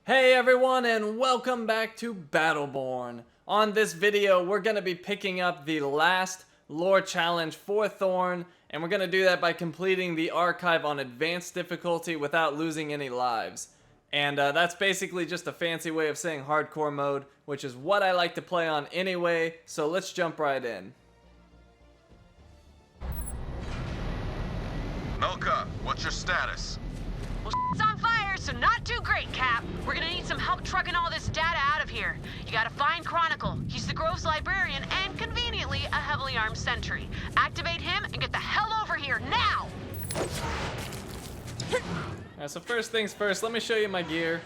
Hey everyone, and welcome back to Battleborn. On this video, we're going to be picking up the last lore challenge for Thorn, and we're going to do that by completing the archive on advanced difficulty without losing any lives. And that's basically just a fancy way of saying hardcore mode, which is what I like to play on anyway, so let's jump right in. Milka, what's your status? Well, it's on fire, so not too great, Cap. We're gonna need some help trucking all this data out of here. You gotta find Chronicle. He's the Grove's librarian and, conveniently, a heavily armed sentry. Activate him and get the hell over here, now! Alright, so first things first, let me show you my gear.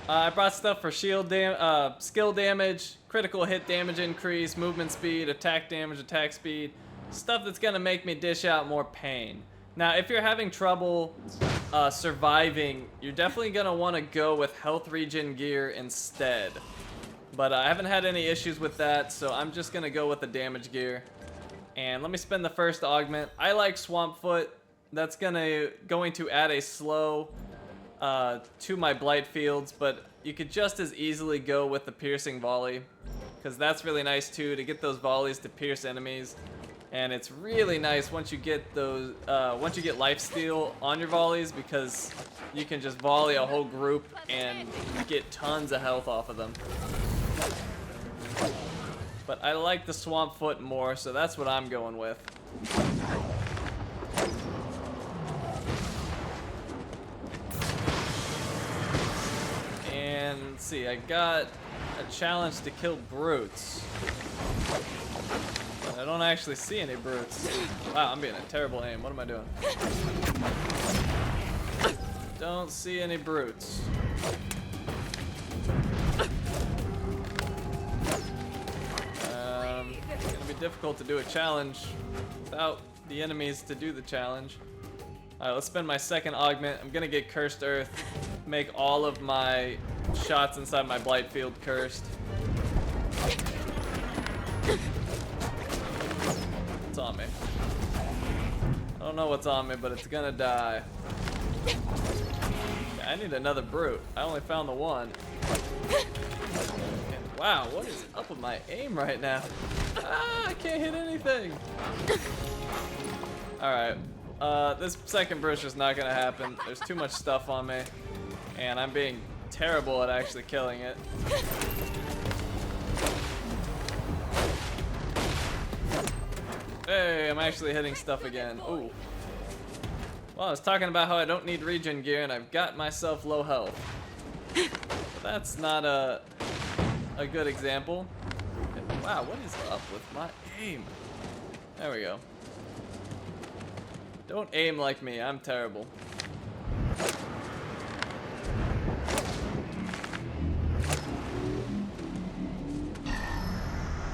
I brought stuff for skill damage, critical hit damage increase, movement speed, attack damage, attack speed. Stuff that's gonna make me dish out more pain. Now, if you're having trouble surviving, you're definitely going to want to go with health regen gear instead. But I haven't had any issues with that, so I'm just going to go with the damage gear. And let me spend the first augment. I like Swamp Foot. That's going to add a slow to my blight fields, but you could just as easily go with the piercing volley, because that's really nice too, to get those volleys to pierce enemies. And it's really nice once you get those, once you get lifesteal on your volleys, because you can just volley a whole group and get tons of health off of them. But I like the Swamp Foot more, so that's what I'm going with. And let's see, I got a challenge to kill brutes. I don't actually see any brutes. Wow, I'm being a terrible aim. What am I doing? Don't see any brutes. It's gonna be difficult to do a challenge without the enemies to do the challenge. Alright, let's spend my second augment. I'm gonna get Cursed Earth. Make all of my shots inside my blight field cursed. What's on me? I don't know what's on me, but it's gonna die. Okay, I need another brute. I only found the one. And wow, what is up with my aim right now? Ah, I can't hit anything. Alright, this second brute's just not gonna happen. There's too much stuff on me, and I'm being terrible at actually killing it. Hey, I'm actually hitting stuff again. Ooh. Well, I was talking about how I don't need regen gear, and I've got myself low health. But that's not a good example. And wow, what is up with my aim? There we go. Don't aim like me, I'm terrible.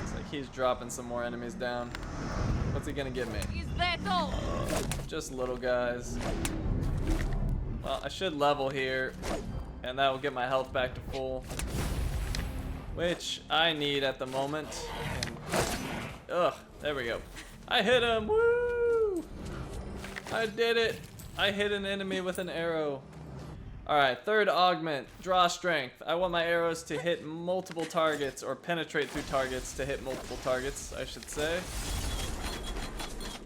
It's like he's dropping some more enemies down. What's he gonna give me? Just little guys. Well, I should level here, and that will get my health back to full, which I need at the moment. And, there we go. I hit him! Woo! I did it! I hit an enemy with an arrow. Alright, third augment, draw strength. I want my arrows to hit multiple targets, or penetrate through targets to hit multiple targets, I should say.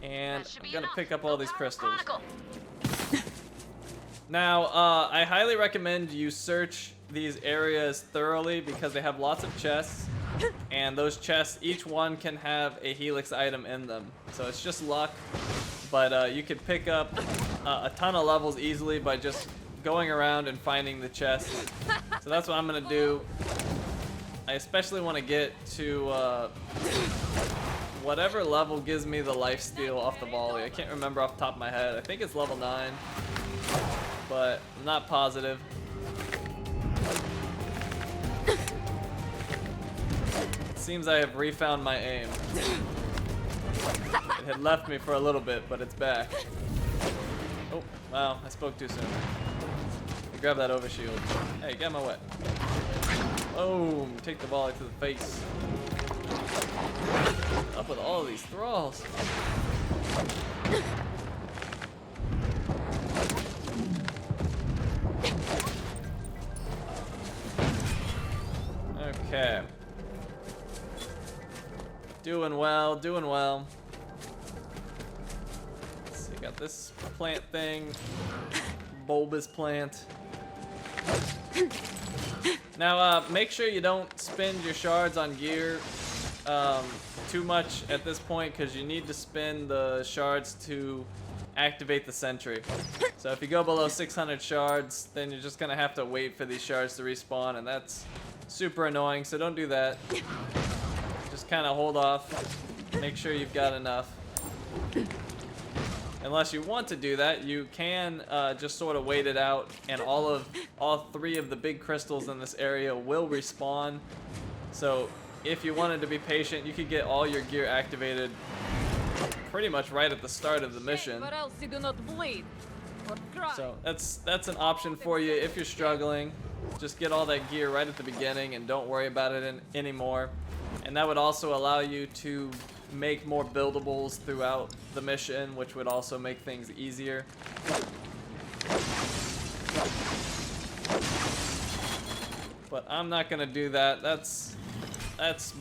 And I'm gonna pick up all these crystals. Now, I highly recommend you search these areas thoroughly, because they have lots of chests, and those chests, each one can have a helix item in them. So it's just luck, but you could pick up a ton of levels easily by just going around and finding the chests. So that's what I'm gonna do. I especially want to get to whatever level gives me the lifesteal off the volley. I can't remember off the top of my head. I think it's level 9, but I'm not positive. It seems I have refound my aim. It had left me for a little bit, but it's back. Oh, wow, I spoke too soon. Grab that overshield. Hey, get my wet. Boom, take the volley to the face. Up with all of these thralls. Okay. Doing well, doing well. Let's see, got this plant thing. Bulbous plant. Now, make sure you don't spend your shards on gear too much at this point, because you need to spend the shards to activate the sentry. So if you go below 600 shards, then you're just gonna have to wait for these shards to respawn, and that's super annoying, so don't do that. Just kind of hold off. Make sure you've got enough. Unless you want to do that, you can just sort of wait it out, and all three of the big crystals in this area will respawn. So if you wanted to be patient, you could get all your gear activated pretty much right at the start of the mission. Or else you do not bleed or cry. So that's an option for you if you're struggling. Just get all that gear right at the beginning and don't worry about it anymore. And that would also allow you to make more buildables throughout the mission, which would also make things easier. But I'm not gonna do that. That's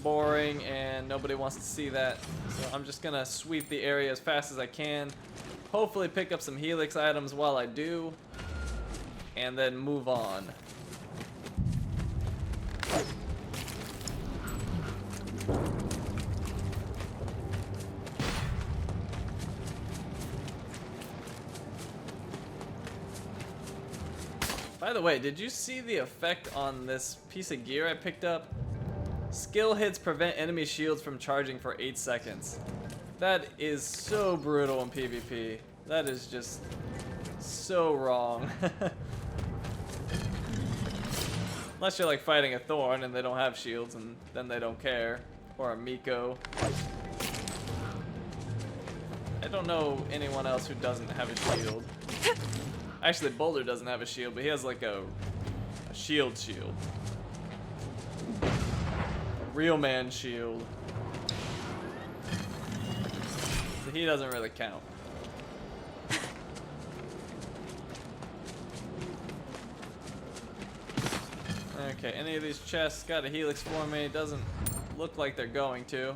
boring and nobody wants to see that. So I'm just gonna sweep the area as fast as I can. Hopefully pick up some helix items while I do, and then move on. By the way, did you see the effect on this piece of gear I picked up? Skill hits prevent enemy shields from charging for 8 seconds. That is so brutal in PvP. That is just so wrong. Unless you're like fighting a Thorn and they don't have shields and then they don't care. Or a Miko. I don't know anyone else who doesn't have a shield. Actually, Boulder doesn't have a shield, but he has like a shield. A real man shield. So he doesn't really count. Okay, any of these chests got a helix for me? Doesn't look like they're going to.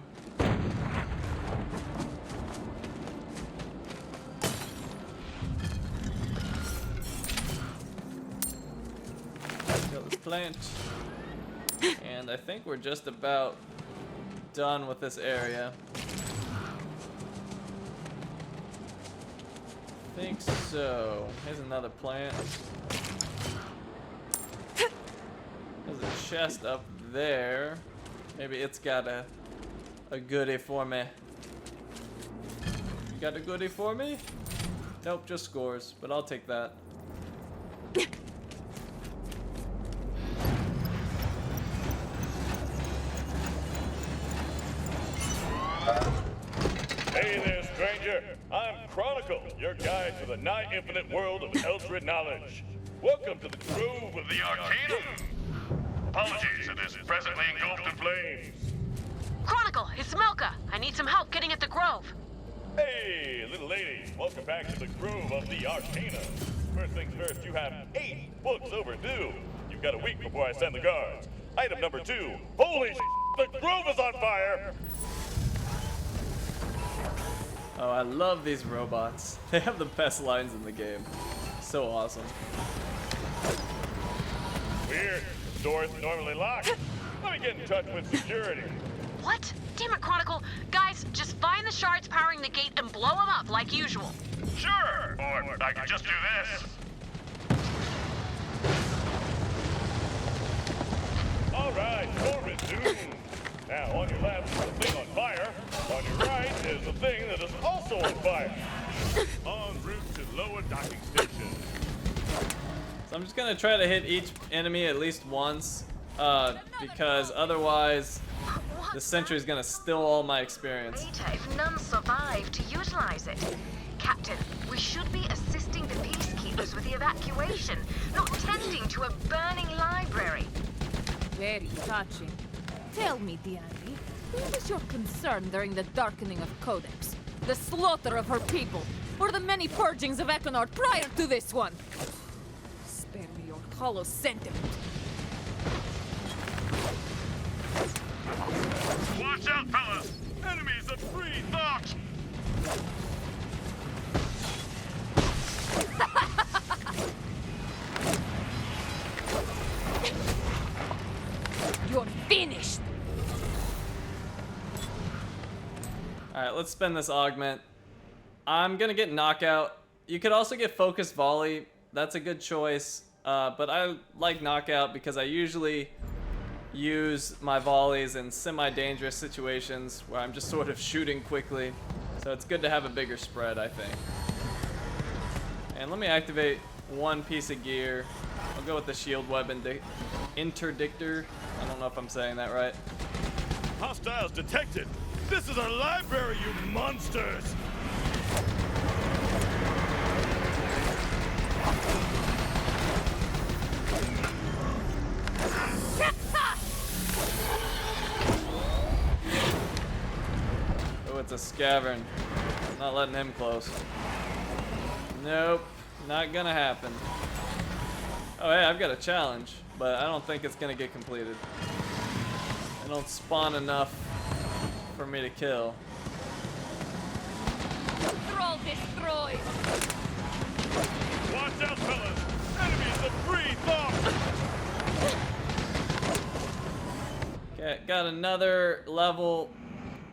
Kill this plant. And I think we're just about done with this area. I think so. Here's another plant. There's a chest up there. Maybe it's got a goodie for me. You got a goodie for me? Nope, just scores, but I'll take that. Hey there, stranger. I'm Chronicle, your guide to the nigh infinite world of Eldred knowledge. Welcome to the Grove of the Arcanum. Apologies, it is presently engulfed in flames. Chronicle, it's Melka. I need some help getting at the Grove. Hey, little lady. Welcome back to the Grove of the Arcanum. First things first, you have 8 books overdue. You've got a week before I send the guards. Item number 2. Holy sh**, the Grove is on fire! Oh, I love these robots. They have the best lines in the game. So awesome. Weird. The door isn't normally locked. Let me get in touch with security. What? Damn it, Chronicle. Guys, just find the shards powering the gate and blow them up like usual. Sure. Or I could just do this. All right, door resumed. Now, on your left is the thing on fire. On your right is the thing that is also on fire. En route to lower docking station. So I'm just gonna try to hit each enemy at least once, because otherwise the sentry is gonna steal all my experience. Later, if none survive to utilize it. Captain, we should be assisting the peacekeepers with the evacuation, not tending to a burning library. Very touching. Tell me, Diani, what was your concern during the darkening of Codex? The slaughter of her people, or the many purgings of Econord prior to this one? Spare me your hollow sentiment. Watch out, fellas! Enemies of free thought! You're finished! Alright, let's spend this augment. I'm gonna get knockout. You could also get focus volley. That's a good choice. But I like knockout because I usually use my volleys in semi-dangerous situations where I'm just sort of shooting quickly. So it's good to have a bigger spread, I think. And let me activate one piece of gear. I'll go with the shield weapon interdictor. I don't know if I'm saying that right. Hostiles detected! This is our library, you monsters! Oh, it's a scavern. Not letting him close. Nope, not gonna happen. Oh, hey, I've got a challenge, but I don't think it's gonna get completed. They don't spawn enough for me to kill. Thrall destroyed! Watch out, fellas! Enemies of free thought! Okay, got another level.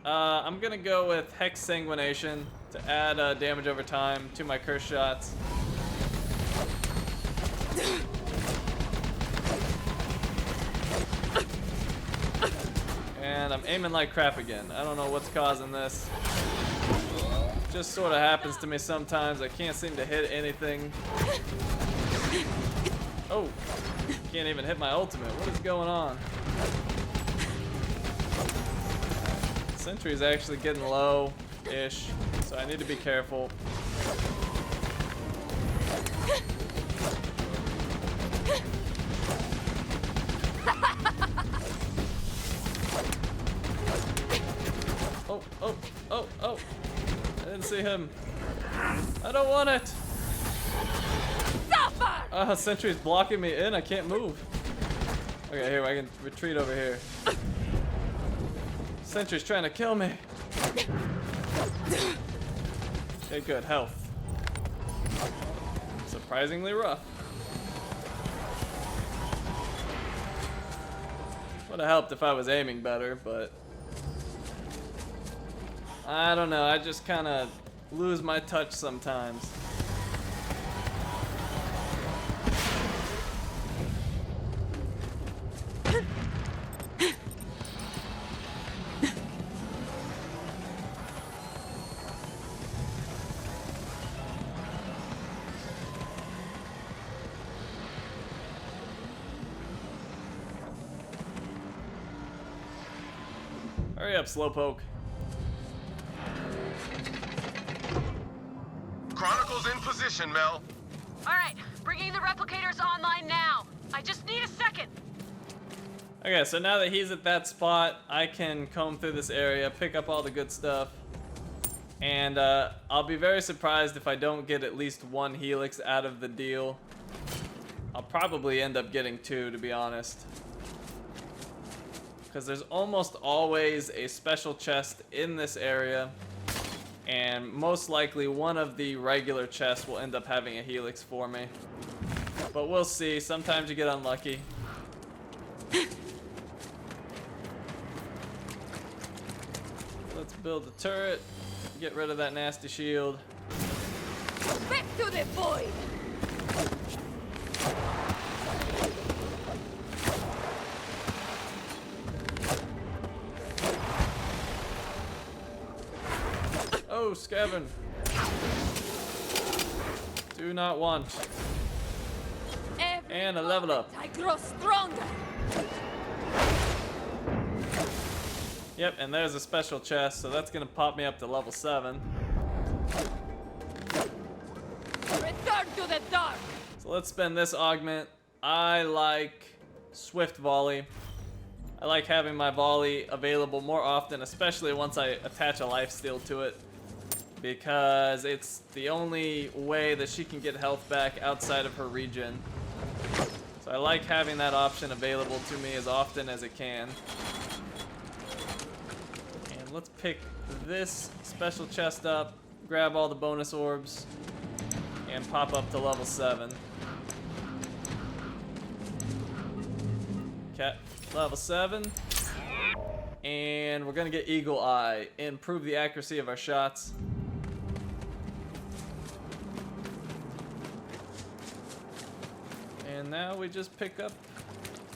I'm gonna go with Hex Sanguination to add damage over time to my curse shots. And I'm aiming like crap again. I don't know what's causing this. Just sort of happens to me sometimes. I can't seem to hit anything. Oh, can't even hit my ultimate. What is going on? Sentry's actually getting low-ish, so I need to be careful. Oh. I didn't see him. I don't want it. Sentry's blocking me in. I can't move. Okay, here, I can retreat over here. Sentry's trying to kill me. Okay, good. Health. Surprisingly rough. Would have helped if I was aiming better, but I don't know. I just kind of lose my touch sometimes. Hurry up, Slowpoke. Chronicle's in position, Mel. All right, bringing the replicators online now. I just need a second. Okay, so now that he's at that spot, I can comb through this area, pick up all the good stuff. And I'll be very surprised if I don't get at least one helix out of the deal. I'll probably end up getting two, to be honest. Because there's almost always a special chest in this area. And most likely one of the regular chests will end up having a helix for me. But we'll see. Sometimes you get unlucky. Let's build the turret. Get rid of that nasty shield. Back to the void! Oh, Scaven. Do not want. And a level up. I grow stronger! Yep, and there's a special chest, so that's gonna pop me up to level 7. Return to the dark! So let's spend this augment. I like Swift Volley. I like having my volley available more often, especially once I attach a lifesteal to it, because it's the only way that she can get health back outside of her regen. So I like having that option available to me as often as it can. let's pick this special chest up, grab all the bonus orbs, and pop up to level 7. Okay, level 7. And we're gonna get Eagle Eye, improve the accuracy of our shots. And now we just pick up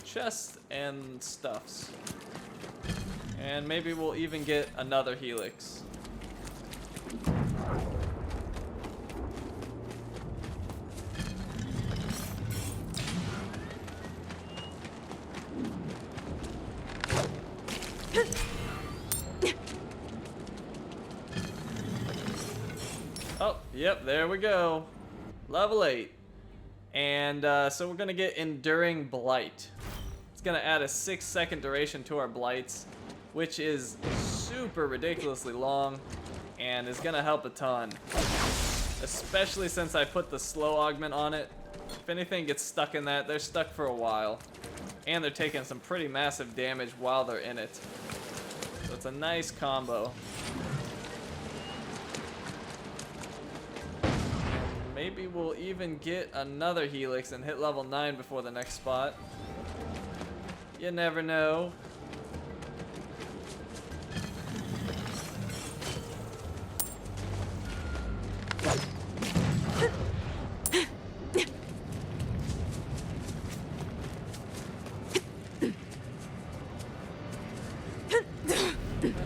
chests and stuffs. And maybe we'll even get another helix. Oh, yep, there we go. Level 8. And so we're gonna get Enduring Blight. It's gonna add a 6-second duration to our blights, which is super ridiculously long and is gonna help a ton. Especially since I put the slow augment on it. If anything gets stuck in that, they're stuck for a while. And they're taking some pretty massive damage while they're in it. So it's a nice combo. Maybe we'll even get another helix and hit level 9 before the next spot. You never know.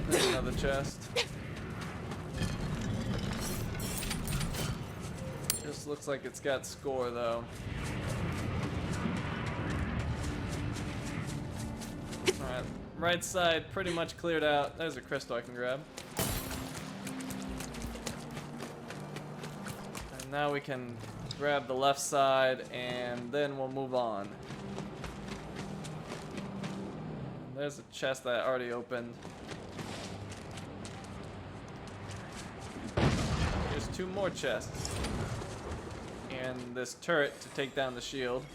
There's another chest. Just looks like it's got score though. Alright, right side pretty much cleared out. There's a crystal I can grab. And now we can grab the left side and then we'll move on. There's a chest that I already opened. There's 2 more chests. And this turret to take down the shield.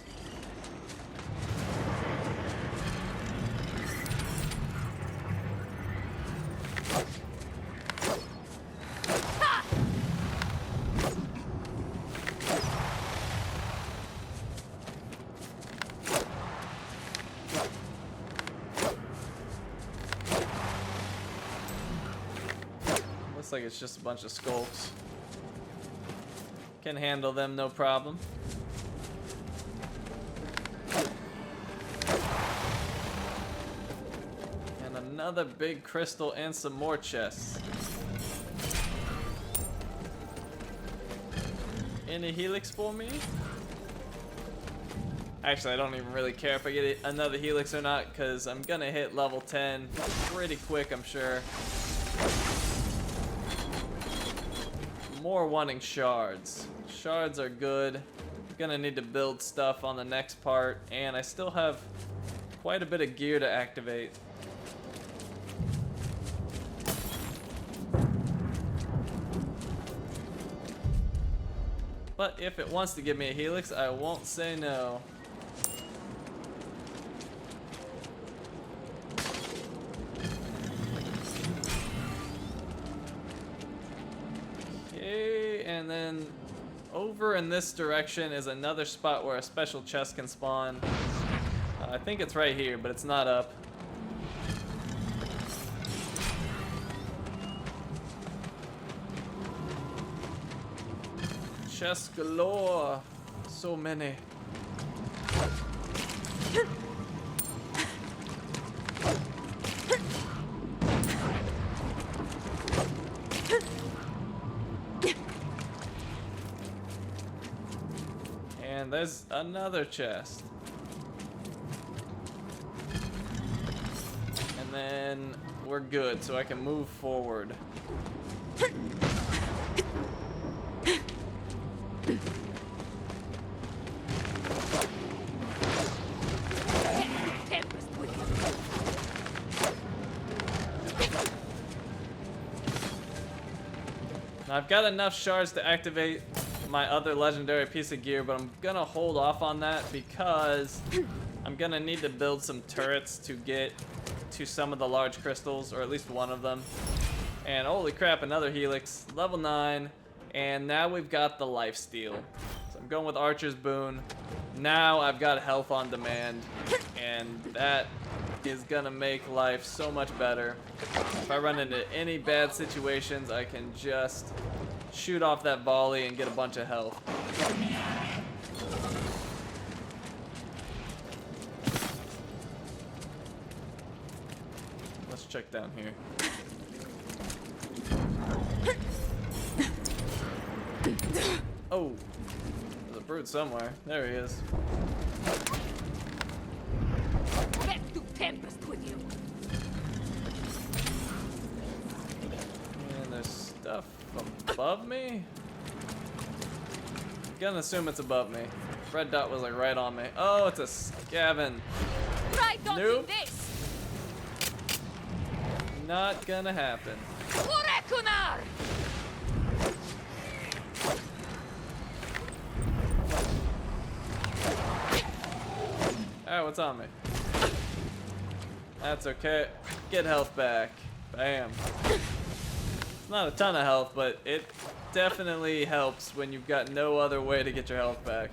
Looks like it's just a bunch of skulks. Can handle them, no problem. And another big crystal and some more chests. Any helix for me? Actually, I don't even really care if I get another helix or not, because I'm gonna hit level 10 pretty quick, I'm sure. More wanting shards. Shards are good. Gonna need to build stuff on the next part, and I still have quite a bit of gear to activate. But if it wants to give me a helix, I won't say no. And then over in this direction is another spot where a special chest can spawn. I think it's right here, but it's not up. Chests galore. So many. And there's another chest. And then we're good, so I can move forward. Now I've got enough shards to activate my other legendary piece of gear, but I'm gonna hold off on that because I'm gonna need to build some turrets to get to some of the large crystals, or at least one of them. And holy crap, another helix, level 9. And now we've got the lifesteal. So I'm going with Archer's Boon. Now I've got health on demand, and that is gonna make life so much better. If I run into any bad situations, I can just shoot off that volley and get a bunch of health. Let's check down here. Oh, there's a brute somewhere. There he is. Get to Tempest with you. And there's stuff above me? I'm gonna assume it's above me. Red dot was like right on me. Oh, it's a Scavin. Right on Nope. this. Not gonna happen. Orakunar! Alright, what's on me? That's okay. Get health back. Bam. It's not a ton of health, but it definitely helps when you've got no other way to get your health back.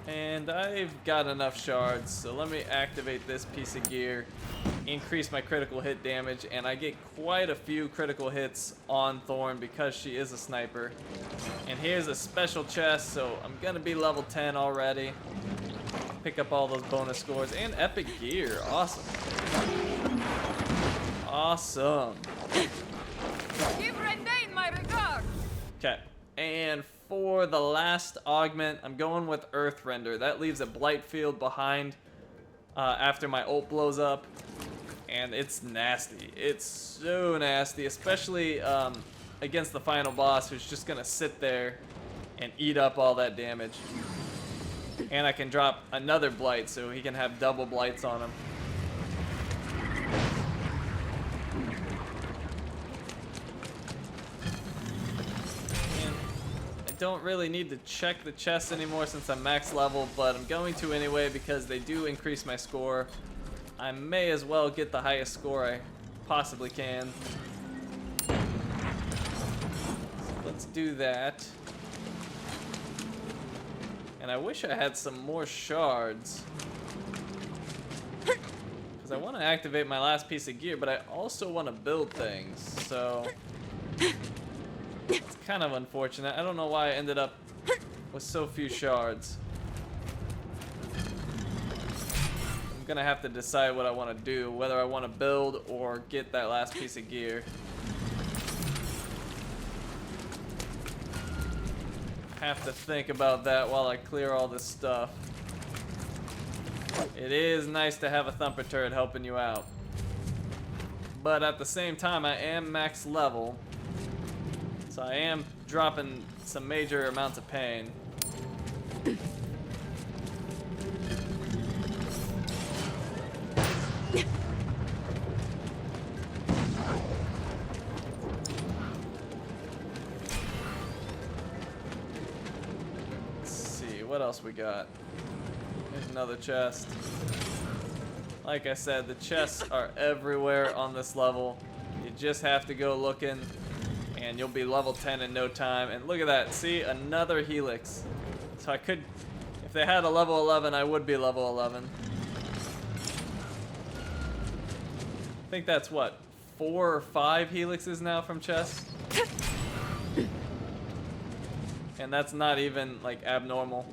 And I've got enough shards, so let me activate this piece of gear, increase my critical hit damage, and I get quite a few critical hits on Thorn because she is a sniper. And here's a special chest, so I'm gonna be level 10 already. Pick up all those bonus scores and epic gear. Awesome. Awesome. Give Rendain my regard. Okay, and for the last augment, I'm going with Earth Render. That leaves a blight field behind after my ult blows up, and it's nasty. It's so nasty, especially against the final boss, who's just gonna sit there and eat up all that damage. And I can drop another blight, so he can have double blights on him. Don't really need to check the chest anymore since I'm max level, but I'm going to anyway because they do increase my score. I may as well get the highest score I possibly can. So let's do that. And I wish I had some more shards, because I want to activate my last piece of gear, but I also want to build things, so it's kind of unfortunate. I don't know why I ended up with so few shards. I'm gonna have to decide what I want to do, whether I want to build or get that last piece of gear. Have to think about that while I clear all this stuff. It is nice to have a thumper turret helping you out, but at the same time I am max level, so I am dropping some major amounts of pain. Let's see, what else we got? There's another chest. Like I said, the chests are everywhere on this level. You just have to go looking, and you'll be level 10 in no time. And look at that, see, another helix. So I could, if they had a level 11, I would be level 11. I think that's what, 4 or 5 helixes now from chests? And that's not even like abnormal.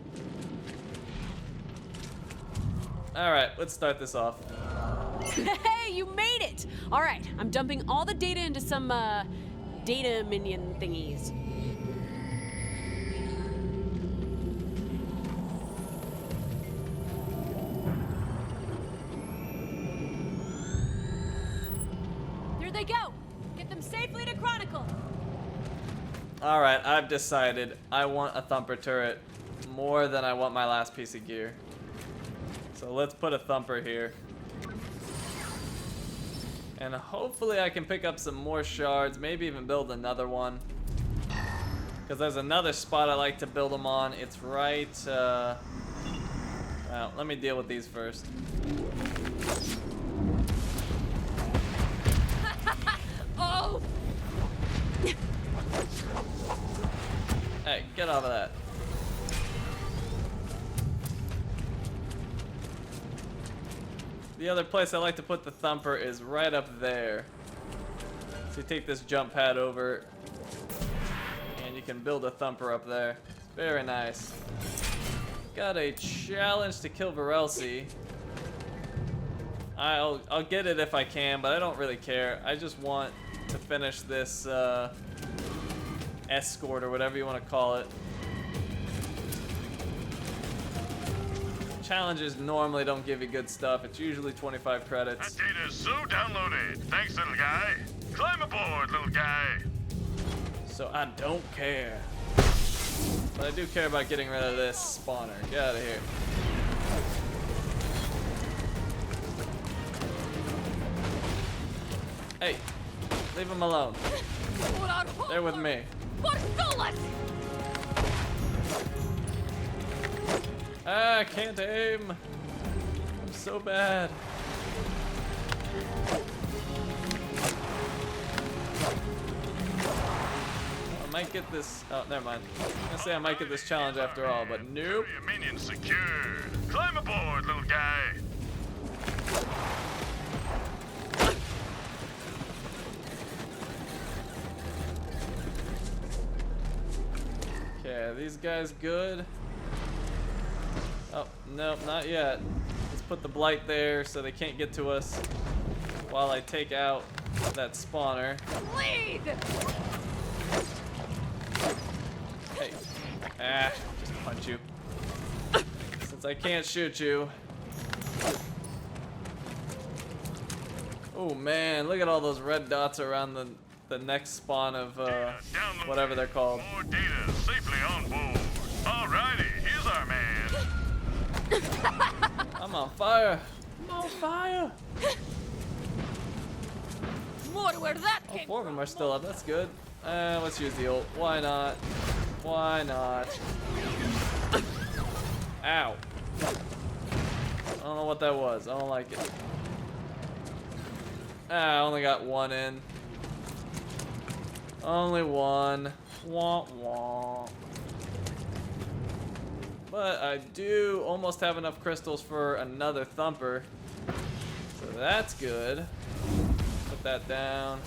Alright, let's start this off. Hey, you made it! All right, I'm dumping all the data into some, data minion thingies. There they go! Get them safely to Chronicle! Alright, I've decided I want a thumper turret more than I want my last piece of gear. So let's put a thumper here. And hopefully I can pick up some more shards, maybe even build another one. Because there's another spot I like to build them on. It's right Now, let me deal with these first. Oh! Hey, get off of that. The other place I like to put the thumper is right up there. So you take this jump pad over, and you can build a thumper up there. Very nice. Got a challenge to kill Varelsi. I'll get it if I can, but I don't really care. I just want to finish this escort or whatever you want to call it. Challenges normally don't give you good stuff. It's usually 25 credits. That data is so downloaded. Thanks, little guy. Climb aboard, little guy. So I don't care. But I do care about getting rid of this spawner. Get out of here. Hey, leave him alone. They're with me. Ah, I can't aim. I'm so bad. I might get this. Oh, never mind. I was gonna say I might get this challenge after all, but nope. Your minion secured. Climb aboard, little guy. Okay, are these guys good? Oh, nope, not yet. Let's put the blight there so they can't get to us while I take out that spawner. Lead! Hey. Ah, just punch you. Since I can't shoot you. Oh man, look at all those red dots around the next spawn of whatever they're called. More data safely on board. Alrighty, here's our man. I'm on fire. I'm on fire. More where that All came 4 of them are still up. That's good. Let's use the ult. Why not? Why not? Ow. I don't know what that was. I don't like it. Ah, I only got 1 in. Only 1. Wah wah. But I do almost have enough crystals for another thumper. So that's good. Put that down.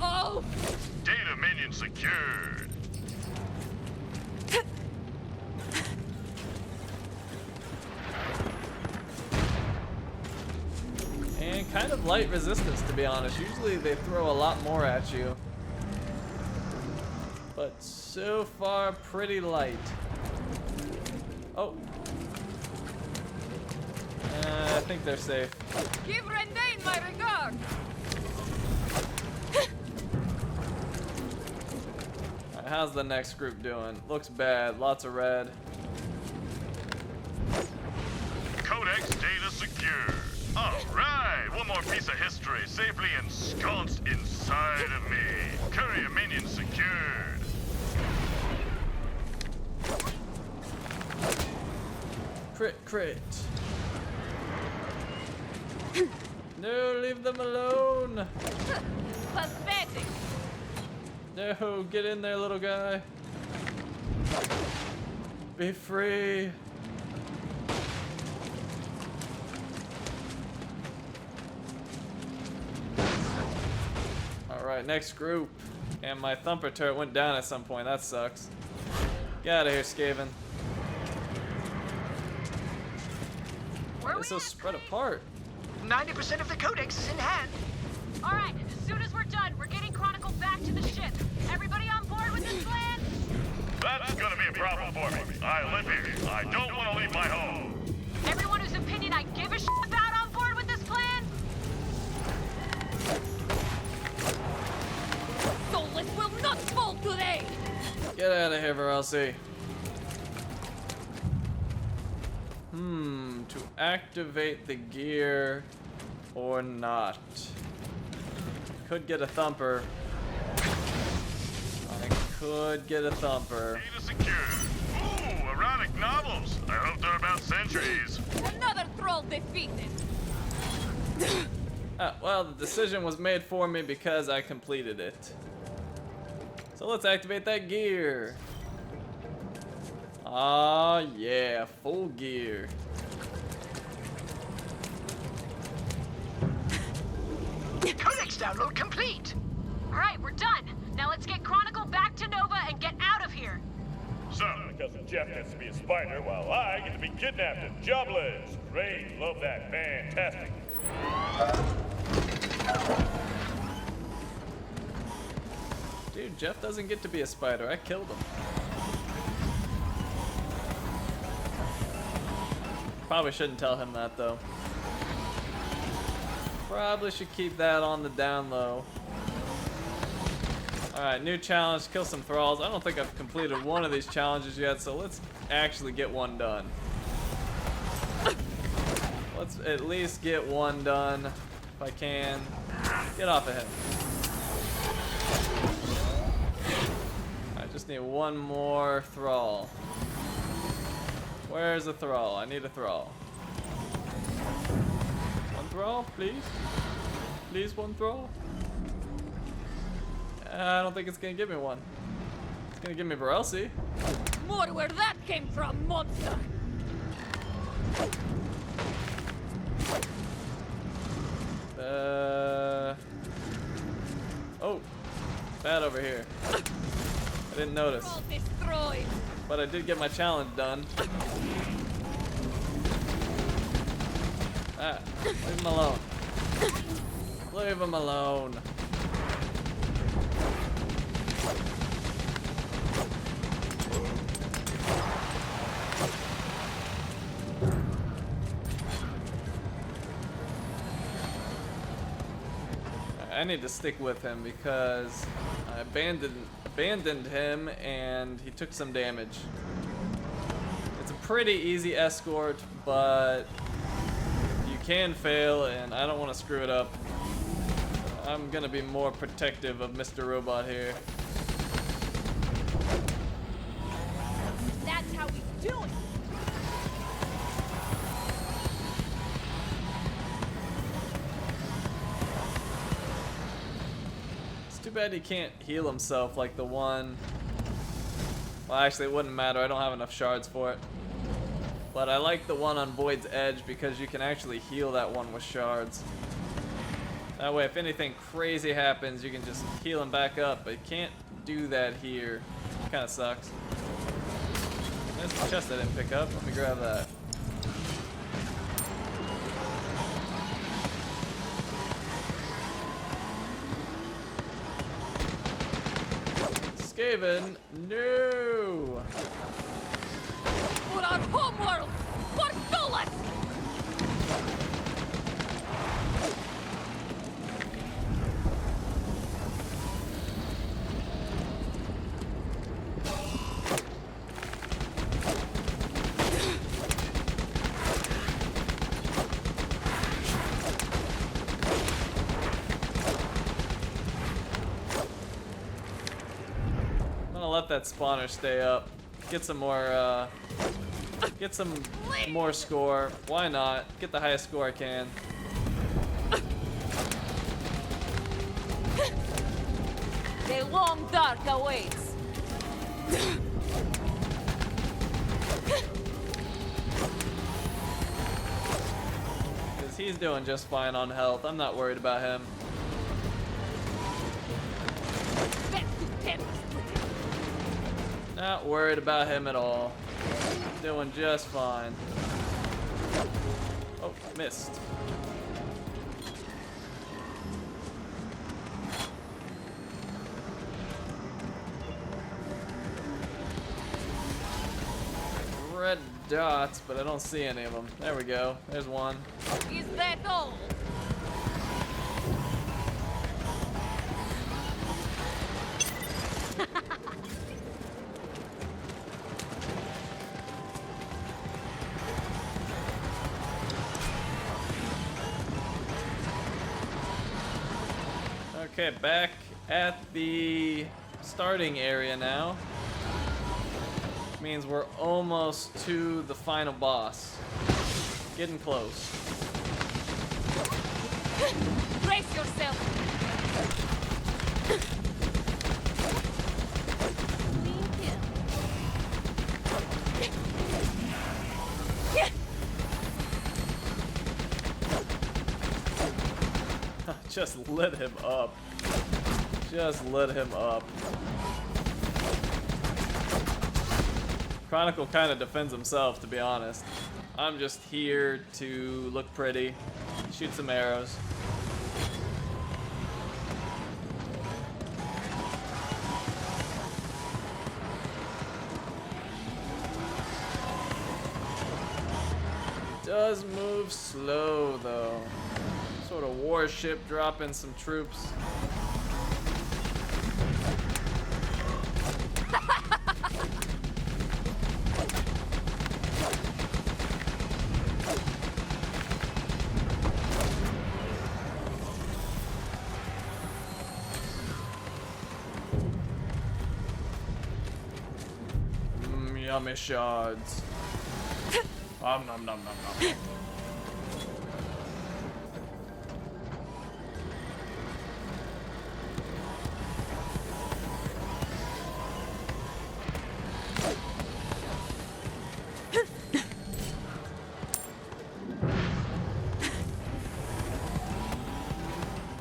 Oh! Data minion secured. And kind of light resistance, to be honest. Usually they throw a lot more at you. But so far, pretty light. Oh. I think they're safe. Give Rendane my regard! Alright, how's the next group doing? Looks bad. Lots of red. Codex data secured. Alright, one more piece of history safely ensconced inside of me. Courier minion secured. Crit, crit. No, leave them alone. Pathetic! No, get in there, little guy. Be free. Alright, next group. And my thumper turret went down at some point. That sucks. Get out of here, Skaven. They're so spread apart. 90% of the codex is in hand. All right, as soon as we're done, we're getting Chronicle back to the ship. Everybody on board with this plan? That's gonna be a problem for me. I live here. I don't want to leave my home. Everyone whose opinion I give a shit about on board with this plan? Soulless will not fall today! Get out of here, Varelsi. To activate the gear or not. Could get a thumper. I could get a thumper. Data secured. Ooh, erotic novels. I hope they're about centuries. Another troll defeated. Well, the decision was made for me because I completed it. So let's activate that gear. Ah, yeah, full gear. Codex download complete. All right, we're done. Now let's get Chronicle back to Nova and get out of here. So, My cousin Jeff gets to be a spider while I get to be kidnapped and jobless. Great, love that, fantastic. Dude, Jeff doesn't get to be a spider. I killed him. Probably shouldn't tell him that though. Probably should keep that on the down low. Alright, new challenge, kill some thralls. I don't think I've completed one of these challenges yet, so let's actually get one done. Let's at least get one done, if I can. Get off of him. I just need one more thrall. Where's the thrall? I need a thrall. One thrall, please? Please, one thrall? I don't think it's gonna give me one. It's gonna give me Barelsi. More where that came from, monster. Oh, bad over here. I didn't notice, All destroyed. but I did get my challenge done. Ah, leave him alone. Leave him alone. I need to stick with him because I abandoned him and he took some damage. It's a pretty easy escort, but you can fail and I don't want to screw it up. I'm gonna be more protective of Mr. Robot here. That's how we do it. It's too bad he can't heal himself like the one. Well, actually, it wouldn't matter. I don't have enough shards for it. But I like the one on Void's Edge because you can actually heal that one with shards. That way, if anything crazy happens, you can just heal him back up. But you can't do that here. Kind of sucks. There's the chest I didn't pick up. Let me grab that. Skaven, no! For our homeworld! For Golas! Let that spawner stay up. Get some more score. Why not? Get the highest score I can. The long dark awaits. Because he's doing just fine on health. I'm not worried about him. Not worried about him at all. Doing just fine. Oh, missed. Red dots, but I don't see any of them. There we go. There's one. Is that all? Okay, back at the starting area now. Which means we're almost to the final boss. Getting close. Brace yourself! Just lit him up. Just lit him up. Chronicle kind of defends himself, to be honest. I'm just here to look pretty, shoot some arrows. Does move slow though. Sort of warship dropping some troops. Yummy shards. Nom nom nom nom nom.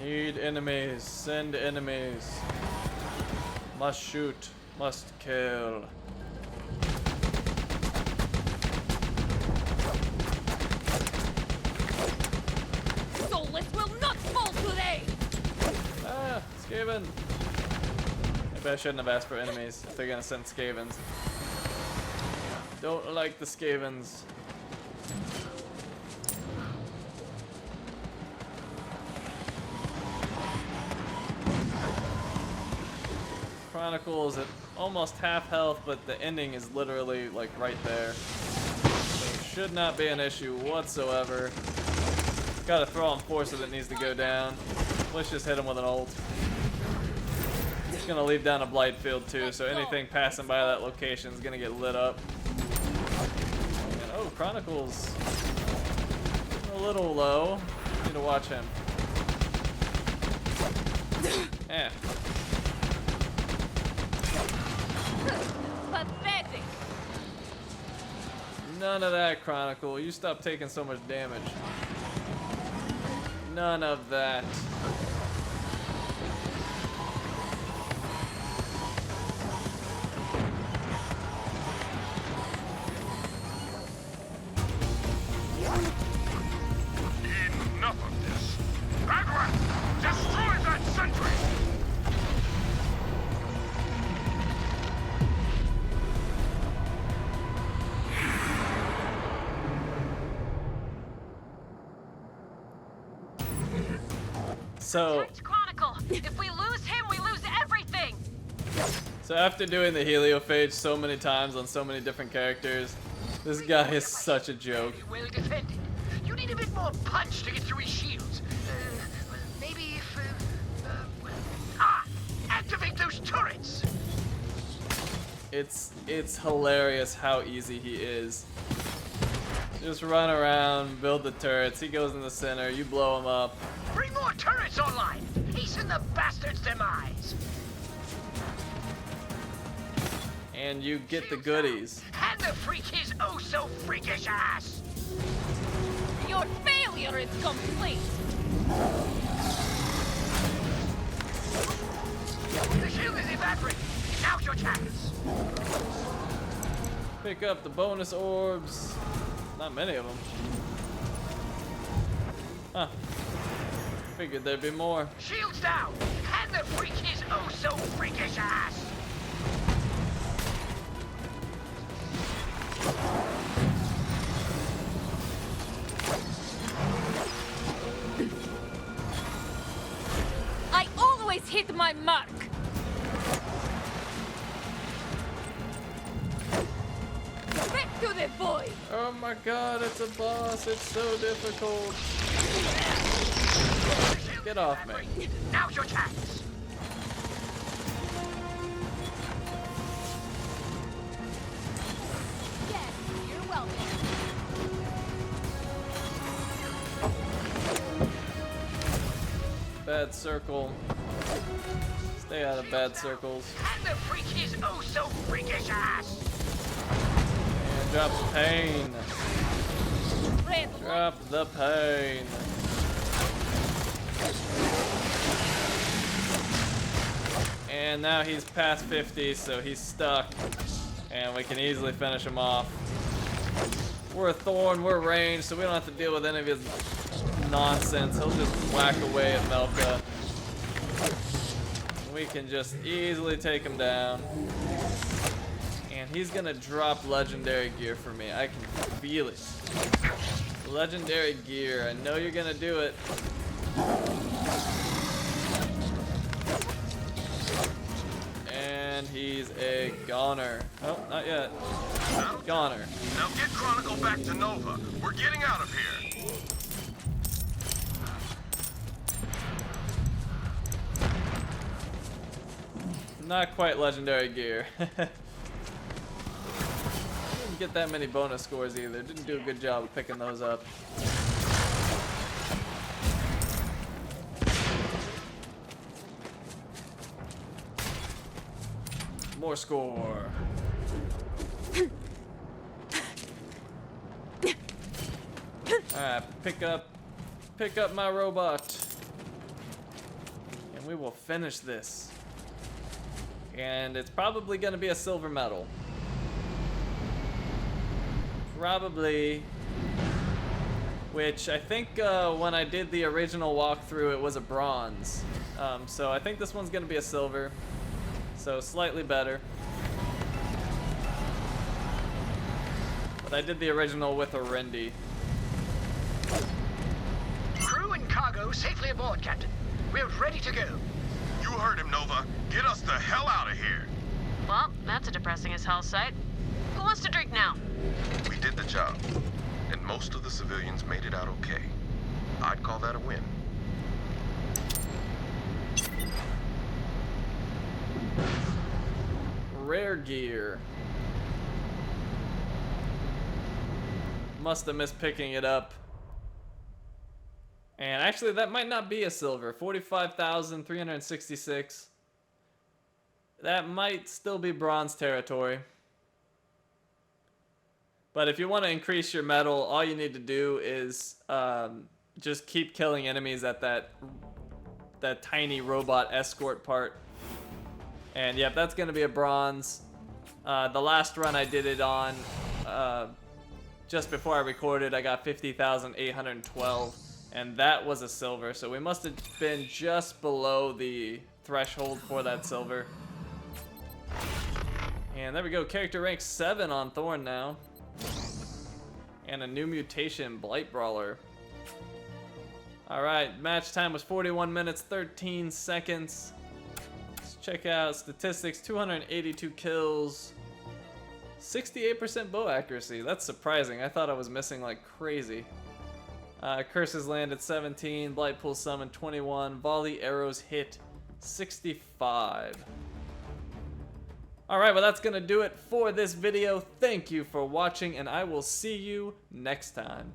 Need enemies, send enemies. Must shoot, must kill. Soulless will not fall today! Ah, Skaven. Maybe I shouldn't have asked for enemies if they're gonna send Skavens. Don't like the Skavens. Chronicle is at almost half health, but the ending is literally like right there. So should not be an issue whatsoever. Gotta throw on force if it needs to go down. Let's just hit him with an ult. He's gonna leave down a blight field too, so anything passing by that location is gonna get lit up. And, oh, Chronicle's a little low. Need to watch him. Yeah. Pathetic! None of that, Chronicle. You stop taking so much damage. None of that. Enough of this. Bagrat, destroy that sentry! So, Protect Chronicle. If we lose him, we lose everything. so after doing the Heliophage so many times on so many different characters, this guy is such a joke. Well defended. You need a bit more punch to get through his shields. Maybe if... activate those turrets! It's hilarious how easy he is. Just run around, build the turrets, he goes in the center, you blow him up. Bring more turrets online! Hasten the bastard's demise! And you get the goodies. Hand the freak his oh-so-freakish ass! Your failure is complete! The shield is evaporating! Now's your chance! Pick up the bonus orbs. Not many of them. Huh. Figured there'd be more. Shields down! Hand the freak his oh-so-freakish ass! I always hit my mark! Back to the void! Oh my god, it's a boss. It's so difficult. Get off me. Now's your chance! bad circle. Stay out of bad circles. And the freak is oh so freakish ass. And drop the pain. Red Drop the pain. And now he's past 50, so he's stuck. And we can easily finish him off. We're a Thorn, we're ranged, so we don't have to deal with any of his nonsense. He'll just whack away at Melka. We can just easily take him down. And he's gonna drop legendary gear for me. I can feel it. Legendary gear. I know you're gonna do it. And he's a goner. Oh, not yet. Goner. Now get Chronicle back to Nova. We're getting out of here. Not quite legendary gear. Didn't get that many bonus scores either. Didn't do a good job of picking those up. More score. Alright, pick up my robot. And we will finish this. And it's probably gonna be a silver medal. Probably. Which I think when I did the original walkthrough it was a bronze. So I think this one's gonna be a silver. So slightly better. But I did the original with a Rindy. Crew and cargo safely aboard, Captain. We're ready to go. You heard him, Nova. Get us the hell out of here. Well, that's a depressing as hell sight. Who wants to drink now? We did the job, and most of the civilians made it out okay. I'd call that a win. Rare gear. Must have missed picking it up. And actually that might not be a silver. 45,366. That might still be bronze territory. But if you want to increase your medal, all you need to do is just keep killing enemies at that tiny robot escort part. And yep, that's gonna be a bronze. The last run I did it on, just before I recorded, I got 50,812, and that was a silver. So we must have been just below the threshold for that silver. And there we go, character rank 7 on Thorn now. And a new mutation, Blight Brawler. Alright, match time was 41 minutes, 13 seconds. Check out statistics, 282 kills, 68% bow accuracy. That's surprising. I thought I was missing like crazy. Curses landed 17, Blight Pool summoned 21, volley arrows hit 65. Alright, well that's gonna do it for this video. Thank you for watching, and I will see you next time.